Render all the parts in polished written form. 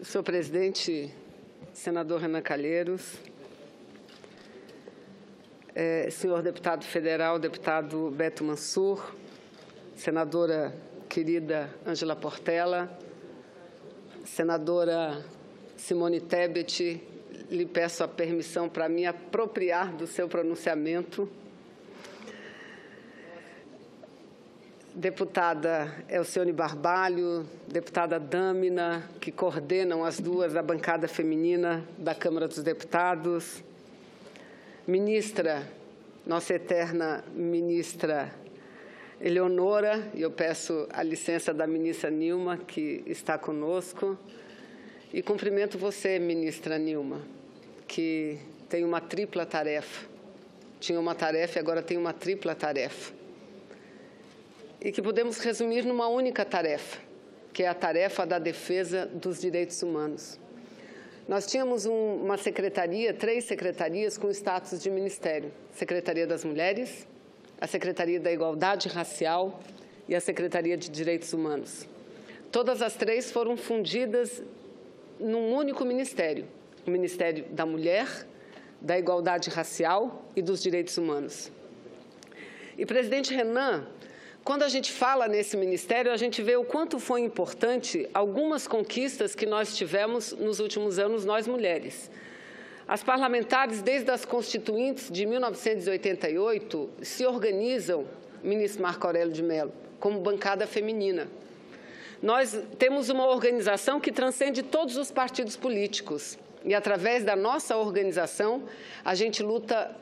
Senhor presidente, senador Renan Calheiros, senhor deputado federal, deputado Beto Mansur, senadora querida Ângela Portela, senadora Simone Tebet, lhe peço a permissão para me apropriar do seu pronunciamento. Deputada Elcione Barbalho, deputada Dâmina, que coordenam as duas da bancada feminina da Câmara dos Deputados, ministra, nossa eterna ministra Eleonora, e eu peço a licença da ministra Nilma, que está conosco, e cumprimento você, ministra Nilma, que tem uma tripla tarefa. Tinha uma tarefa e agora tem uma tripla tarefa. E que podemos resumir numa única tarefa, que é a tarefa da defesa dos direitos humanos. Nós tínhamos uma secretaria, 3 secretarias com status de ministério. Secretaria das Mulheres, a Secretaria da Igualdade Racial e a Secretaria de Direitos Humanos. Todas as 3 foram fundidas num único ministério, o Ministério da Mulher, da Igualdade Racial e dos Direitos Humanos. E, presidente Renan, quando a gente fala nesse ministério, a gente vê o quanto foi importante algumas conquistas que nós tivemos nos últimos anos, nós mulheres. As parlamentares, desde as constituintes de 1988, se organizam, ministro Marco Aurélio de Mello, como bancada feminina. Nós temos uma organização que transcende todos os partidos políticos e, através da nossa organização, a gente luta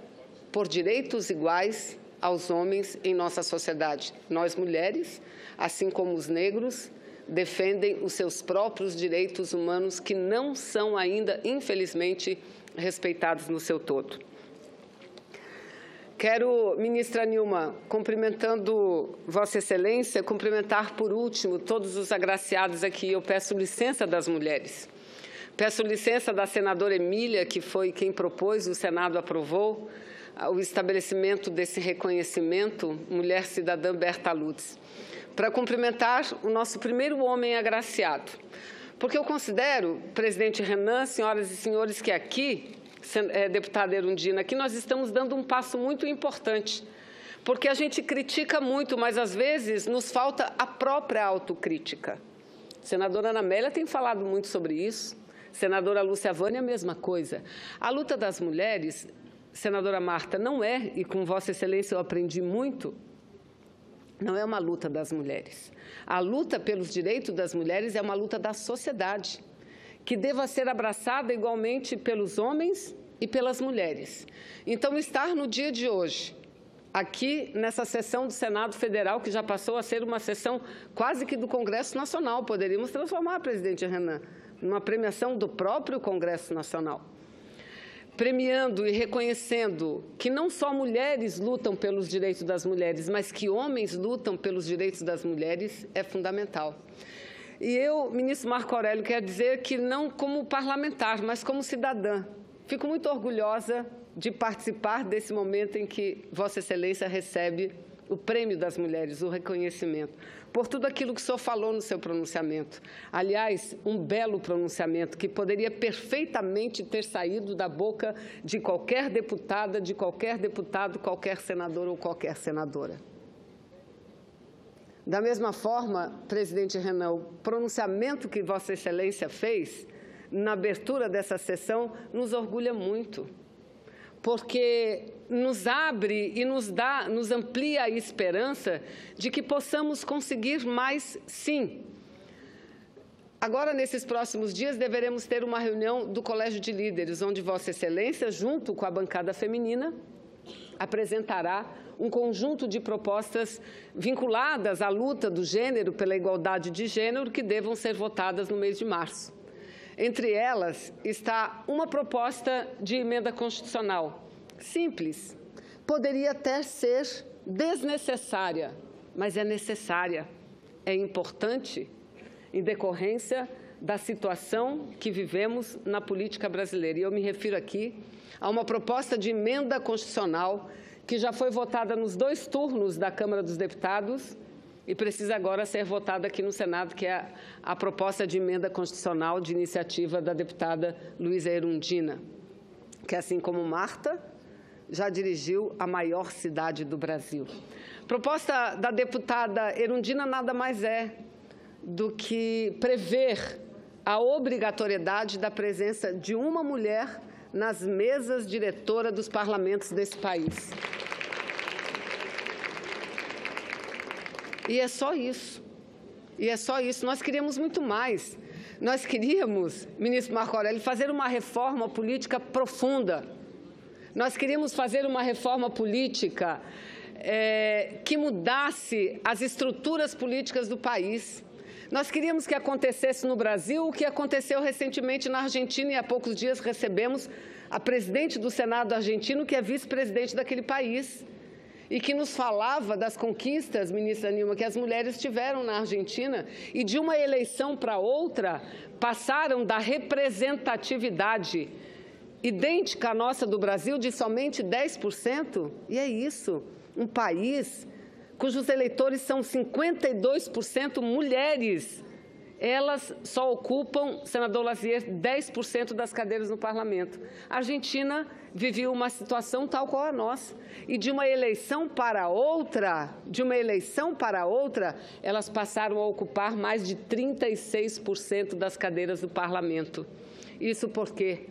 por direitos iguais aos homens em nossa sociedade. Nós, mulheres, assim como os negros, defendem os seus próprios direitos humanos que não são ainda, infelizmente, respeitados no seu todo. Quero, ministra Nilma, cumprimentando Vossa Excelência, cumprimentar, por último, todos os agraciados aqui. Eu peço licença das mulheres. Peço licença da senadora Emília, que foi quem propôs, o Senado aprovou, o estabelecimento desse reconhecimento, Mulher Cidadã Berta Lutz, para cumprimentar o nosso primeiro homem agraciado. Porque eu considero, presidente Renan, senhoras e senhores, que aqui, deputada Erundina, aqui nós estamos dando um passo muito importante, porque a gente critica muito, mas às vezes nos falta a própria autocrítica. A senadora Ana Amélia tem falado muito sobre isso, a senadora Lúcia Vânia, a mesma coisa. A luta das mulheres, senadora Marta, não é, e com Vossa Excelência eu aprendi muito, não é uma luta das mulheres. A luta pelos direitos das mulheres é uma luta da sociedade, que deva ser abraçada igualmente pelos homens e pelas mulheres. Então, estar no dia de hoje, aqui nessa sessão do Senado Federal, que já passou a ser uma sessão quase que do Congresso Nacional, poderíamos transformar, presidente Renan, numa premiação do próprio Congresso Nacional, premiando e reconhecendo que não só mulheres lutam pelos direitos das mulheres, mas que homens lutam pelos direitos das mulheres, é fundamental. E eu, ministro Marco Aurélio, quero dizer que não como parlamentar, mas como cidadã. Fico muito orgulhosa de participar desse momento em que Vossa Excelência recebe o Prêmio das Mulheres, o reconhecimento, por tudo aquilo que o senhor falou no seu pronunciamento. Aliás, um belo pronunciamento que poderia perfeitamente ter saído da boca de qualquer deputada, de qualquer deputado, qualquer senador ou qualquer senadora. Da mesma forma, presidente Renan, o pronunciamento que Vossa Excelência fez na abertura dessa sessão nos orgulha muito, porque nos abre e nos amplia a esperança de que possamos conseguir mais, sim. Agora, nesses próximos dias, deveremos ter uma reunião do Colégio de Líderes, onde Vossa Excelência, junto com a bancada feminina, apresentará um conjunto de propostas vinculadas à luta do gênero pela igualdade de gênero que devam ser votadas no mês de março. Entre elas está uma proposta de emenda constitucional, simples, poderia até ser desnecessária, mas é necessária, é importante, em decorrência da situação que vivemos na política brasileira. E eu me refiro aqui a uma proposta de emenda constitucional que já foi votada nos 2 turnos da Câmara dos Deputados e precisa agora ser votada aqui no Senado, que é a proposta de emenda constitucional de iniciativa da deputada Luísa Erundina, que, assim como Marta, já dirigiu a maior cidade do Brasil. A proposta da deputada Erundina nada mais é do que prever a obrigatoriedade da presença de uma mulher nas mesas diretoras dos parlamentos desse país. E é só isso. E é só isso. Nós queríamos muito mais. Nós queríamos, ministro Marco Aurélio, fazer uma reforma política profunda. Nós queríamos fazer uma reforma política que mudasse as estruturas políticas do país. Nós queríamos que acontecesse no Brasil o que aconteceu recentemente na Argentina, e há poucos dias recebemos a presidente do Senado argentino, que é vice-presidente daquele país, e que nos falava das conquistas, ministra Nilma, que as mulheres tiveram na Argentina, e de uma eleição para outra passaram da representatividade idêntica à nossa do Brasil, de somente 10%, e é isso, um país cujos eleitores são 52% mulheres. Elas só ocupam, senador Lazier, 10% das cadeiras no parlamento. A Argentina viveu uma situação tal qual a nossa. E de uma eleição para outra, elas passaram a ocupar mais de 36% das cadeiras do parlamento. Isso por quê?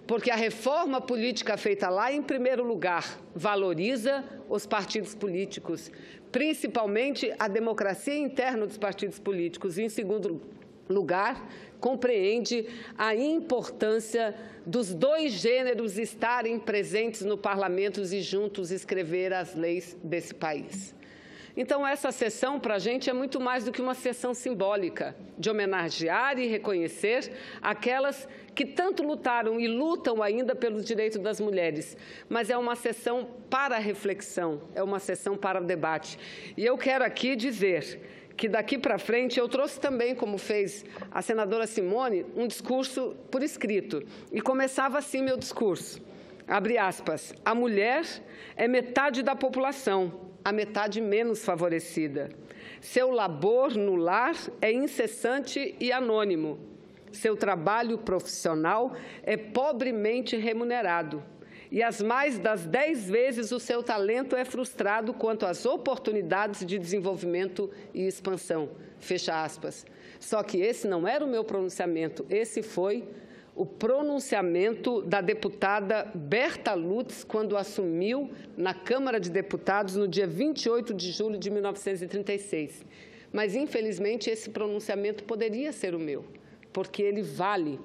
Porque a reforma política feita lá, em primeiro lugar, valoriza os partidos políticos, principalmente a democracia interna dos partidos políticos. E, em segundo lugar, compreende a importância dos dois gêneros estarem presentes no parlamento e juntos escrever as leis desse país. Então, essa sessão, para a gente, é muito mais do que uma sessão simbólica, de homenagear e reconhecer aquelas que tanto lutaram e lutam ainda pelos direitos das mulheres, mas é uma sessão para a reflexão, é uma sessão para o debate. E eu quero aqui dizer que daqui para frente eu trouxe também, como fez a senadora Simone, um discurso por escrito. E começava assim meu discurso, abre aspas, a mulher é metade da população, a metade menos favorecida. Seu labor no lar é incessante e anônimo. Seu trabalho profissional é pobremente remunerado. E as mais das 10 vezes o seu talento é frustrado quanto às oportunidades de desenvolvimento e expansão. Fecha aspas. Só que esse não era o meu pronunciamento, esse foi o pronunciamento da deputada Berta Lutz, quando assumiu na Câmara de Deputados no dia 28 de julho de 1936. Mas, infelizmente, esse pronunciamento poderia ser o meu, porque ele vale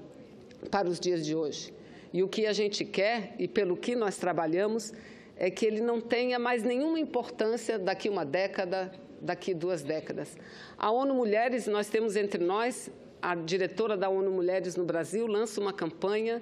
para os dias de hoje. E o que a gente quer, e pelo que nós trabalhamos, é que ele não tenha mais nenhuma importância daqui uma década, daqui 2 décadas. A ONU Mulheres, nós temos entre nós, a diretora da ONU Mulheres no Brasil lança uma campanha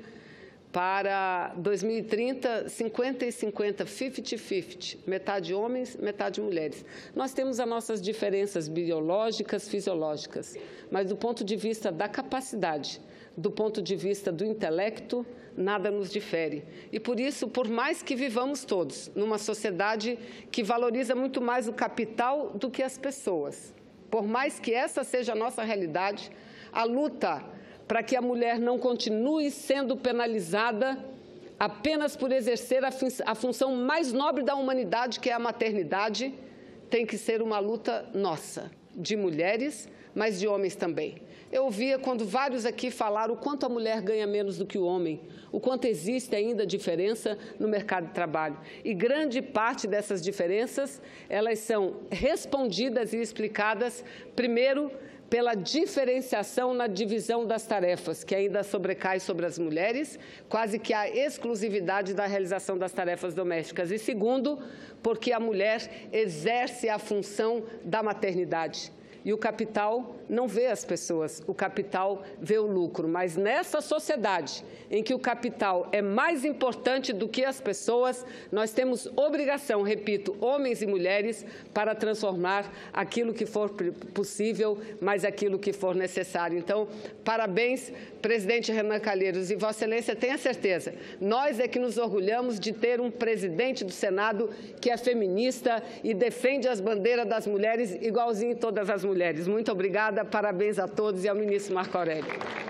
para 2030, 50 e 50, 50-50, metade homens, metade mulheres. Nós temos as nossas diferenças biológicas, fisiológicas, mas do ponto de vista da capacidade, do ponto de vista do intelecto, nada nos difere. E por isso, por mais que vivamos todos numa sociedade que valoriza muito mais o capital do que as pessoas, por mais que essa seja a nossa realidade, a luta para que a mulher não continue sendo penalizada apenas por exercer a função mais nobre da humanidade, que é a maternidade, tem que ser uma luta nossa, de mulheres, mas de homens também. Eu ouvia quando vários aqui falaram o quanto a mulher ganha menos do que o homem, o quanto existe ainda diferença no mercado de trabalho. E grande parte dessas diferenças, elas são respondidas e explicadas, primeiro, pela diferenciação na divisão das tarefas, que ainda sobrecai sobre as mulheres, quase que a exclusividade da realização das tarefas domésticas. E segundo, porque a mulher exerce a função da maternidade. E o capital não vê as pessoas, o capital vê o lucro. Mas nessa sociedade em que o capital é mais importante do que as pessoas, nós temos obrigação, repito, homens e mulheres, para transformar aquilo que for possível, mas aquilo que for necessário. Então, parabéns, presidente Renan Calheiros, e Vossa Excelência tenha certeza, nós é que nos orgulhamos de ter um presidente do Senado que é feminista e defende as bandeiras das mulheres igualzinho todas as mulheres. Muito obrigada, parabéns a todos e ao ministro Marco Aurélio.